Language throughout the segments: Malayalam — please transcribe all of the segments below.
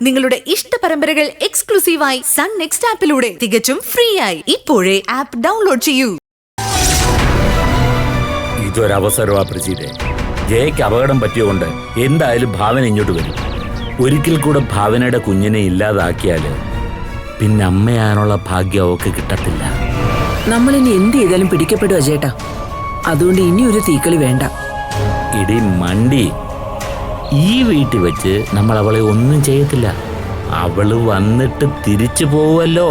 നിങ്ങളുടെ ഇഷ്ട പരമ്പരകൾ എക്സ്ക്ലൂസീവായി സൺ നെക്സ്റ്റ് ആപ്പിലൂടെ തികച്ചും ഫ്രീ ആയി ഇപ്പോഴേ ആപ്പ് ഡൗൺലോഡ് ചെയ്യൂ. ഇതൊരവസരമാ പ്രചീതെ. ജയയ്ക്ക് അപകടം പറ്റിയതുകൊണ്ട് എന്തായാലും ഭാവന ഇങ്ങോട്ട് വരും. ഒരിക്കൽ കൂടെ ഭാവനയുടെ കുഞ്ഞിനെ ഇല്ലാതാക്കിയാല് പിന്നെ അമ്മയാനുള്ള ഭാഗ്യം അവക്ക് കിട്ടത്തില്ല. നമ്മളിനി എന്ത് ചെയ്താലും പിടിക്കപ്പെടുക ചേട്ടാ. അതുകൊണ്ട് ഇനി ഒരു തീക്കളി വേണ്ട. ഇടി മണ്ടി, ഈ വീട്ടിൽ വെച്ച് നമ്മൾ അവളെ ഒന്നും ചെയ്യത്തില്ല. അവള് വന്നിട്ട് തിരിച്ചു പോവല്ലോ.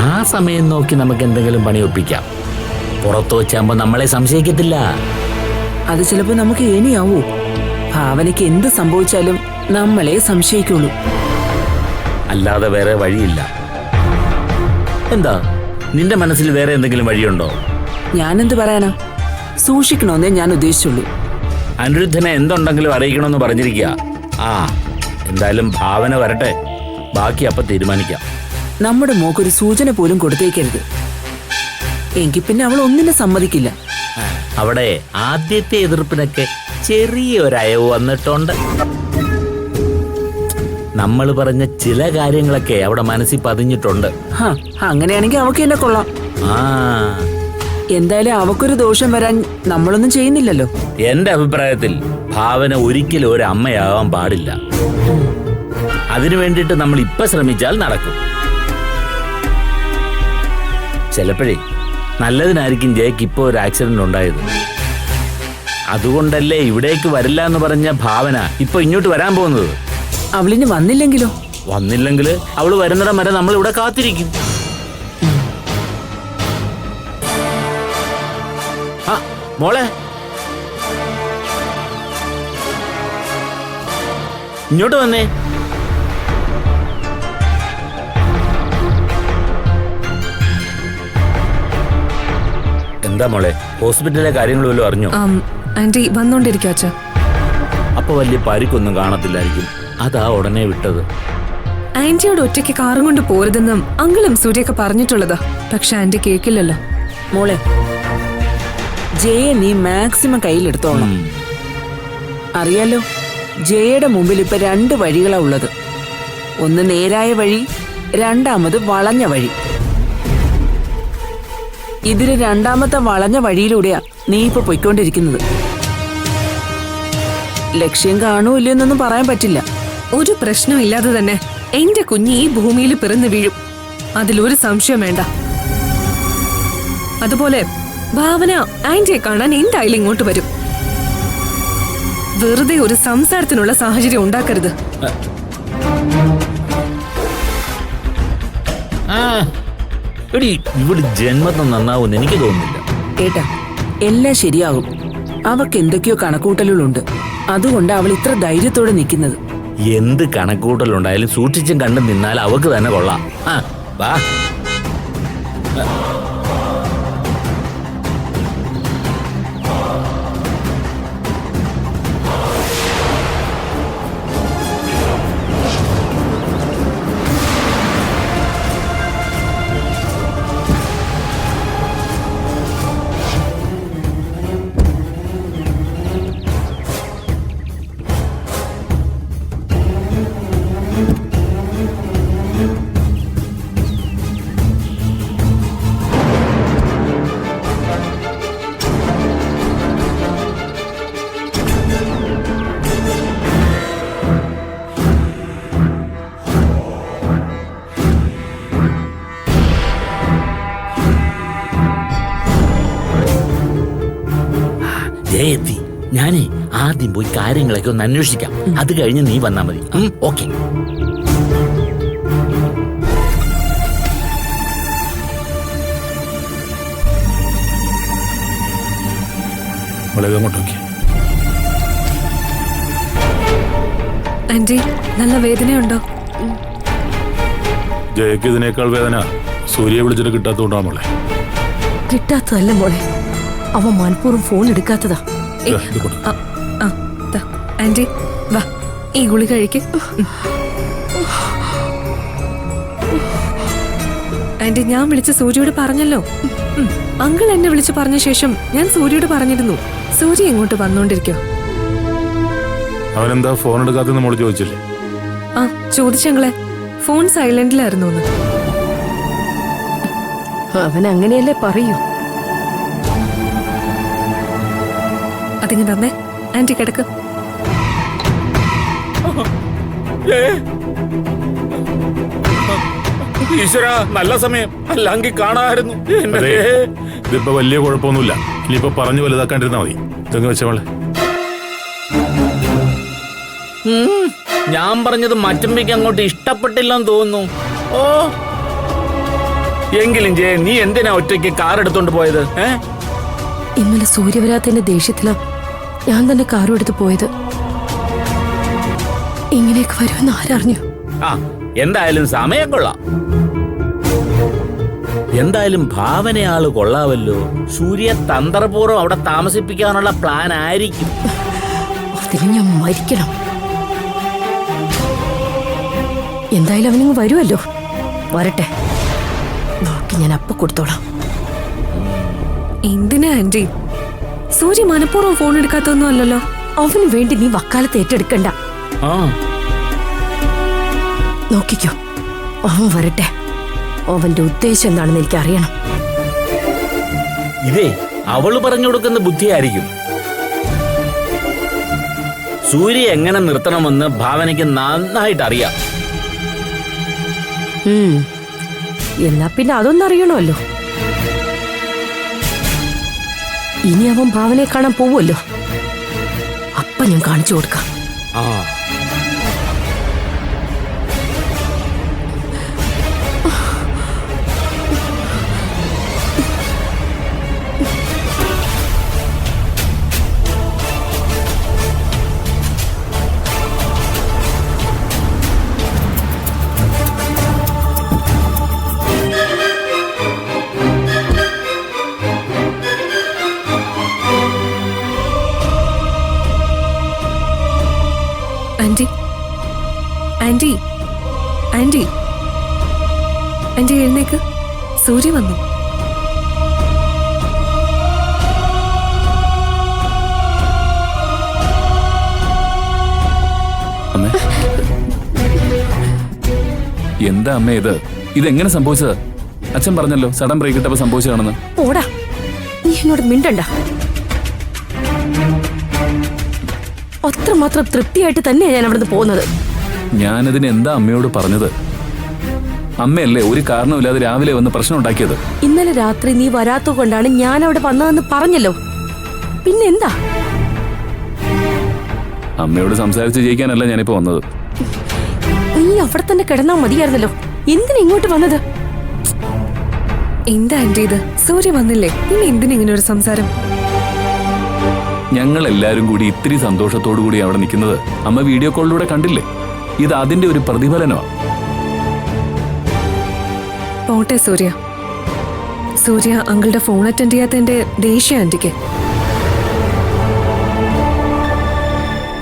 ആ സമയം നോക്കി നമുക്ക് എന്തെങ്കിലും പണി ഒപ്പിക്കാം. പുറത്തു വെച്ചാകുമ്പോ നമ്മളെ സംശയിക്കത്തില്ല. അത് ചിലപ്പോ നമുക്ക് ഏണിയാവൂ. ഭാവനയ്ക്ക് എന്ത് സംഭവിച്ചാലും നമ്മളെ സംശയിക്കുള്ളൂ. അല്ലാതെ വേറെ വഴിയില്ല. എന്താ നിന്റെ മനസ്സിൽ വേറെ എന്തെങ്കിലും വഴിയുണ്ടോ? ഞാനെന്ത് പറയാനാ, സൂക്ഷിക്കണമെന്നേ ഞാൻ ഉദ്ദേശിച്ചുള്ളൂ. അനിരുദ്ധനെ എന്തുണ്ടെങ്കിലും അറിയിക്കണമെന്ന് പറഞ്ഞിരിക്കുക. എന്തായാലും ഭാവന വരട്ടെ, ബാക്കി അപ്പം തീരുമാനിക്കാം. നമ്മുടെ മോക്കൊരു സൂചന പോലും കൊടുത്തേക്കരുത്. എങ്കിൽ പിന്നെ അവൾ ഒന്നിനെ സമ്മതിക്കില്ല. അവിടെ ആദ്യത്തെ എതിർപ്പിനൊക്കെ ചെറിയൊരയവ് വന്നിട്ടുണ്ട്. നമ്മൾ പറഞ്ഞ ചില കാര്യങ്ങളൊക്കെ അവിടെ മനസ്സിൽ പതിഞ്ഞിട്ടുണ്ട്. അങ്ങനെയാണെങ്കിൽ അവക്ക് എന്നെ കൊള്ളാം. എന്തായാലും അവക്കൊരു ദോഷം വരാൻ നമ്മളൊന്നും ചെയ്യുന്നില്ലല്ലോ. എന്റെ അഭിപ്രായത്തിൽ ഭാവന ഒരിക്കലും ഒരു അമ്മയാവാൻ പാടില്ല. അതിനു വേണ്ടിയിട്ട് നമ്മൾ ഇപ്പൊ ശ്രമിച്ചാൽ നടക്കും. ചിലപ്പോഴേ നല്ലതിനായിരിക്കും ജയക്ക് ഇപ്പൊ ഒരു ആക്സിഡന്റ് ഉണ്ടായത്. അതുകൊണ്ടല്ലേ ഇവിടേക്ക് വരില്ല എന്ന് പറഞ്ഞ ഭാവന ഇപ്പൊ ഇങ്ങോട്ട് വരാൻ പോകുന്നത്. അവളിന് വന്നില്ലെങ്കിലോ? വന്നില്ലെങ്കിൽ അവള് വരുന്നിടം വരെ നമ്മൾ ഇവിടെ കാത്തിരിക്കും. മോളെ ഇങ്ങോട്ട് വന്നേ. എന്താ മോളെ, ഹോസ്പിറ്റലിലെ കാര്യങ്ങൾ വല്ലതും അറിഞ്ഞോ? ആന്റി വന്നോണ്ടിരിക്കും അച്ഛാ. അപ്പൊ വലിയ പരിക്കൊന്നും കാണത്തില്ലായിരിക്കും, അതാ ഉടനെ വിട്ടത്. ആന്റിയോട് ഒറ്റയ്ക്ക് കാറും കൊണ്ട് പോരുതെന്നും അങ്കിളും സൂര്യൊക്കെ പറഞ്ഞിട്ടുള്ളതാ. പക്ഷെ ആന്റി കേക്കില്ലല്ലോ. മോളെ, ജയെ നീ മാക്സിമം കയ്യിലെടുത്തോളാം. അറിയാലോ, ജയയുടെ മുമ്പിൽ ഇപ്പൊ 2 വഴികളാ ഉള്ളത്. ഒന്ന് നേരായ വഴി, രണ്ടാമത് വളഞ്ഞ വഴി. ഇതില് രണ്ടാമത്തെ വളഞ്ഞ വഴിയിലൂടെയാ നീ ഇപ്പൊ പൊയ്ക്കൊണ്ടിരിക്കുന്നത്. ലക്ഷ്യം കാണൂ ഇല്ലെന്നൊന്നും പറയാൻ പറ്റില്ല. ഒരു പ്രശ്നം ഇല്ലാതെ തന്നെ എന്റെ കുഞ്ഞ് ഈ ഭൂമിയിൽ പിറന്നു വീഴും, അതിലൊരു സംശയം വേണ്ട. അതുപോലെ ഭാവന ആന്റിയെ കാണാൻ എന്തായാലും ഇങ്ങോട്ട് വരും. വെറുതെ ഒരു സംസാരത്തിനുള്ള സാഹചര്യം ഉണ്ടാക്കരുത്. ഇവിടെ ജന്മത്തിൽ നന്നാവുമെന്ന് എനിക്ക് തോന്നുന്നില്ല. ഏട്ടാ, എല്ലാം ശരിയാകും. അവക്ക് എന്തൊക്കെയോ കണക്കൂട്ടലുകളുണ്ട്. അതുകൊണ്ട് അവൾ ഇത്ര ധൈര്യത്തോടെ നിൽക്കുന്നത്. എന്ത് കണക്കൂട്ടലുണ്ടായാലും സൂക്ഷിച്ചും കണ്ടും നിന്നാൽ അവക്ക് തന്നെ കൊള്ളാം. വാ. എത്തി. ഞാനേ ആദ്യം പോയി കാര്യങ്ങളൊക്കെ ഒന്ന് അന്വേഷിക്കാം. അത് കഴിഞ്ഞ് നീ വന്നാ മതി. ഓക്കെ. ആന്റി, നല്ല വേദനയുണ്ടോ? ജയക്ക് ഇതിനേക്കാൾ വേദന സൂര്യയെ വിളിച്ചിട്ട് കിട്ടാത്തോണ്ടാ മോളെ. കിട്ടാത്തതല്ല മോളെ, അവൻ മനഃപൂർവ്വം ഫോൺ എടുക്കാത്തതാ. ആന്റി വാ, ഈ ഗുളി കഴിക്ക്. ആന്റി, ഞാൻ വിളിച്ച് സൂര്യയോട് പറഞ്ഞല്ലോ. അങ്കിൾ എന്നെ വിളിച്ചു പറഞ്ഞ ശേഷം ഞാൻ സൂര്യയോട് പറഞ്ഞിരുന്നു. സൂര്യ ഇങ്ങോട്ട് വന്നോണ്ടിരിക്കോ? അവനെന്താ ഫോൺ എടുക്കാത്തെന്ന് മോള് ചോദിച്ചില്ലേ? ആ ചോദിച്ചങ്ങളെ ഫോൺ സൈലന്റിലായിരുന്നു എന്ന്. അവൻ അങ്ങനെയല്ലേ പറയൂ. അതിങ്ങ് തന്നെ ആന്റി കിടക്ക്. ഈശ്വര, നല്ല സമയം, അല്ലെങ്കിൽ കാണാമായിരുന്നു. അതെ, ഇതിപ്പോ വലിയ കുഴപ്പമൊന്നുമില്ല. ഇനിയിപ്പോ പറഞ്ഞു വലുതാക്കാണ്ടിരുന്നാ മതി. ഇതെങ്ങ് വെച്ചവളെ. ഞാൻ പറഞ്ഞത് മറ്റമ്മയ്ക്ക് അങ്ങോട്ട് ഇഷ്ടപ്പെട്ടില്ലെന്ന് തോന്നുന്നു. ഓ, എങ്കിലും ജയ, നീ എന്തിനാ ഒറ്റയ്ക്ക് കാർ എടുത്തോണ്ട് പോയത്? ഇന്നലെ സൂര്യവരാത്തന്റെ ദേഷ്യത്തിലാ ഞാൻ തന്നെ കാറും എടുത്ത് പോയത്. ഇങ്ങനെയൊക്കെ വരുമെന്ന് ആരറിഞ്ഞു? ആ, എന്തായാലും സമയം കൊള്ളാം. എന്തായാലും ഭാവനയാള് കൊള്ളാവല്ലോ. സൂര്യ തന്ത്രപൂർവ്വം അവിടെ താമസിപ്പിക്കാനുള്ള പ്ലാൻ ആയിരിക്കും. അതിന് ഞാൻ മരിക്കണം. എന്തായാലും അവനിങ്ങ് വരുമല്ലോ. വരട്ടെ, നോക്കി ഞാൻ അപ്പ കൊടുത്തോളാം. എന്തിനാ ആന്റി? സൂര്യ മനഃപൂർവ്വം ഫോൺ എടുക്കാത്തൊന്നും അല്ലല്ലോ. അവന് വേണ്ടി നീ വക്കാലത്ത് ഏറ്റെടുക്കണ്ട. ആ, നോക്കിക്കോ, അവൻ വരട്ടെ. അവന്റെ ഉദ്ദേശം എന്താണെന്ന് എനിക്ക് അറിയണം. ഇതേ അവള് പറഞ്ഞു കൊടുക്കുന്ന ബുദ്ധിയായിരിക്കും. സൂര്യ എങ്ങനെ നിർത്തണമെന്ന് ഭാവനയ്ക്ക് നന്നായിട്ട് അറിയാം. എന്നാ പിന്നെ അതൊന്നും അറിയണമല്ലോ. ഇനി അവൻ ഭാവനയെ കാണാൻ പോവുമല്ലോ. അപ്പൊ ഞാൻ കാണിച്ചു കൊടുക്കാം. ആ, ആന്റി ആന്റി ആന്റി ആന്റി എഴുന്നേക്ക്. സൂര്യ വന്നു. അമ്മേ, എന്താ അമ്മേ ഇത്? ഇതെങ്ങനെ സംഭവിച്ചത്? അച്ഛൻ പറഞ്ഞല്ലോ സഡൻ ബ്രേക്ക് ഇട്ടപ്പോ സംഭവിച്ചതാണെന്ന്. പോടാ, നീ എന്നോട് മിണ്ടണ്ട. അത്രമാത്രം തൃപ്തിയായിട്ട് തന്നെയാണ് ഞാൻ അവിടുന്ന് പോകുന്നത്. ഞാനതിന് എന്താ അമ്മയോട് പറഞ്ഞത്? അമ്മയല്ലേ ഒരു കാരണമില്ലാതെ രാവിലെ വന്ന് പ്രശ്നം ഉണ്ടാക്കിയത്. ഇന്നലെ രാത്രി നീ വരാത്തത് കൊണ്ടാണ് ഞാൻ അവിടെ വന്നതെന്ന് പറഞ്ഞല്ലോ. പിന്നെന്താ? അമ്മയോട് സംസാരിച്ച് ജയിക്കാനല്ല ഞാനിപ്പോ വന്നത്. നീ അവിടെ തന്നെ കിടന്നാ മതിയായിരുന്നല്ലോ. എന്തിനാ ഇങ്ങോട്ട് വന്നത്? എന്താ ആന്റി ഇത്? സൂര്യ വന്നില്ലേ, പിന്നെ എന്തിനിങ്ങനെ ഒരു സംസാരം? ഞങ്ങൾ എല്ലാരും കൂടി ഇത്തിരി സന്തോഷത്തോടു കൂടി അവിടെ നിൽക്കുന്നത് അമ്മ വീഡിയോ കോളിലൂടെ കണ്ടില്ലേ? ഇത് അതിന്റെ ഒരു പ്രതിഫലനമാണ്. പോട്ടെ സൂര്യ. സൂര്യ അങ്കിളുടെ ഫോൺ അറ്റൻഡ് ചെയ്യാത്തതിന്റെ ദേഷ്യം ആന്റിക്ക്.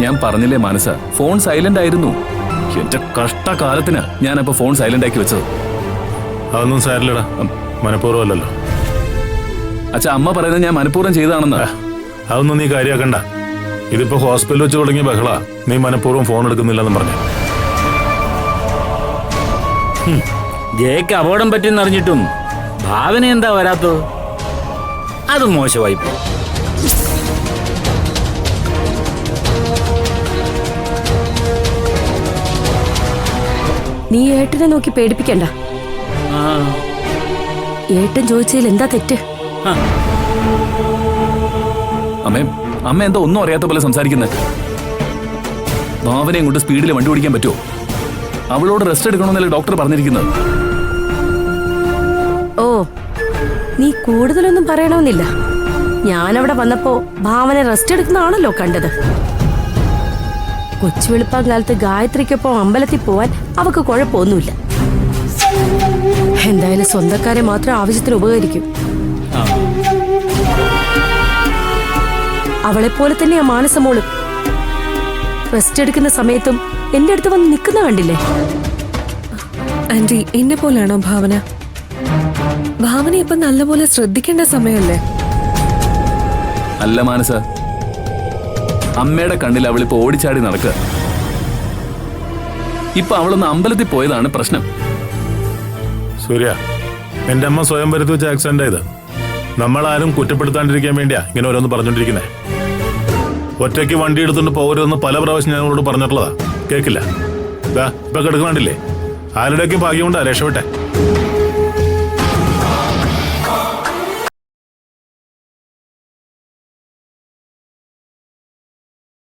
ഞാൻ പറഞ്ഞില്ലേ മാനസ, ഫോൺ സൈലന്റ് ആയിരുന്നു. എന്റെ കഷ്ടകാലത്തിന് ഞാനപ്പോ ഫോൺ സൈലന്റ് ആക്കി വെച്ചത്. അതൊന്നും സാരില്ലടാ, മനഃപൂർവ്വം അല്ലല്ലോ. അച്ഛാ, അമ്മ പറയുന്നത് ഞാൻ മനഃപൂർവ്വം ചെയ്തതാണെന്ന്. അതൊന്നും നീ കാര്യമാക്കണ്ട. ഇതിപ്പോ ഹോസ്പിറ്റലിൽ വെച്ച് തുടങ്ങിയ ബഹള. നീ മനഃപൂർവ്വം ഫോൺ എടുക്കുന്നില്ലെന്നും പറഞ്ഞു. ജയക്ക് അപകടം പറ്റിയെന്നറിഞ്ഞിട്ടും ഭാവന എന്താ വരാത്തത്? അത് മോശമായിപ്പോ. നീ ഏട്ടനെ നോക്കി പേടിപ്പിക്കണ്ട. ഏട്ടൻ ചോദിച്ചതിൽ എന്താ തെറ്റ്? അമ്മ എന്താ ഒന്നും അറിയാത്ത പോലെ സംസാരിക്കുന്നത്? ഭാവനയും കൊണ്ട് സ്പീഡിൽ വണ്ടി ഓടിക്കാൻ പറ്റുമോ? അവളോട് റെസ്റ്റ് എടുക്കണമെന്നല്ലേ ഡോക്ടർ പറഞ്ഞിരിക്കുന്നത്. ഓ, നീ കൂടുതലൊന്നും പറയണമെന്നില്ല. ഞാനവിടെ വന്നപ്പോ ഭാവന റെസ്റ്റ് എടുക്കുന്നതാണല്ലോ കണ്ടത്. കൊച്ചു വെളുപ്പാൻ കാലത്ത് ഗായത്രിക്കൊപ്പം അമ്പലത്തിൽ പോവാൻ അവക്ക് കുഴപ്പമൊന്നുമില്ല. എന്തായാലും സ്വന്തക്കാരെ മാത്രം ആവശ്യത്തിന് ഉപകരിക്കും. അവളെപ്പോലെ തന്നെയാ മാനസമോളും. റെസ്റ്റ് എടുക്കുന്ന സമയത്തും എന്റെ അടുത്ത് വന്ന് നിൽക്കുന്ന കണ്ടില്ലേ? ആന്റി, എന്നെ പോലാണോ ഭാവന? ഭാവന ഇപ്പൊ നല്ലപോലെ ശ്രദ്ധിക്കേണ്ട സമയമല്ലേ? അല്ല മാനസ, അമ്മയുടെ കണ്ണിൽ അവളിപ്പോ ഓടിച്ചാടി നടക്കുക. ഇപ്പൊ അവളൊന്ന് അമ്പലത്തിൽ പോയതാണ് പ്രശ്നം. സൂര്യ, എന്റെ അമ്മ സ്വയം വരുത്തി വെച്ച ആക്സിഡന്റ് ആയത്. നമ്മളാരും കുറ്റപ്പെടുത്താണ്ടിരിക്കാൻ വേണ്ടിയാ ഇങ്ങനെ ഓരോന്ന് പറഞ്ഞോണ്ടിരിക്കുന്നേ. ഒറ്റയ്ക്ക് വണ്ടി എടുത്തുകൊണ്ട് പോകരുതെന്ന് പല പ്രാവശ്യം ഞാൻ അവളോട് പറഞ്ഞിട്ടുള്ളതാ. കേക്കില്ല. ഇപ്പൊ കിടക്കുന്നുണ്ടില്ലേ, ആരുടെയൊക്കെ ഭാഗ്യം കൊണ്ടാ രക്ഷപ്പെട്ടെ.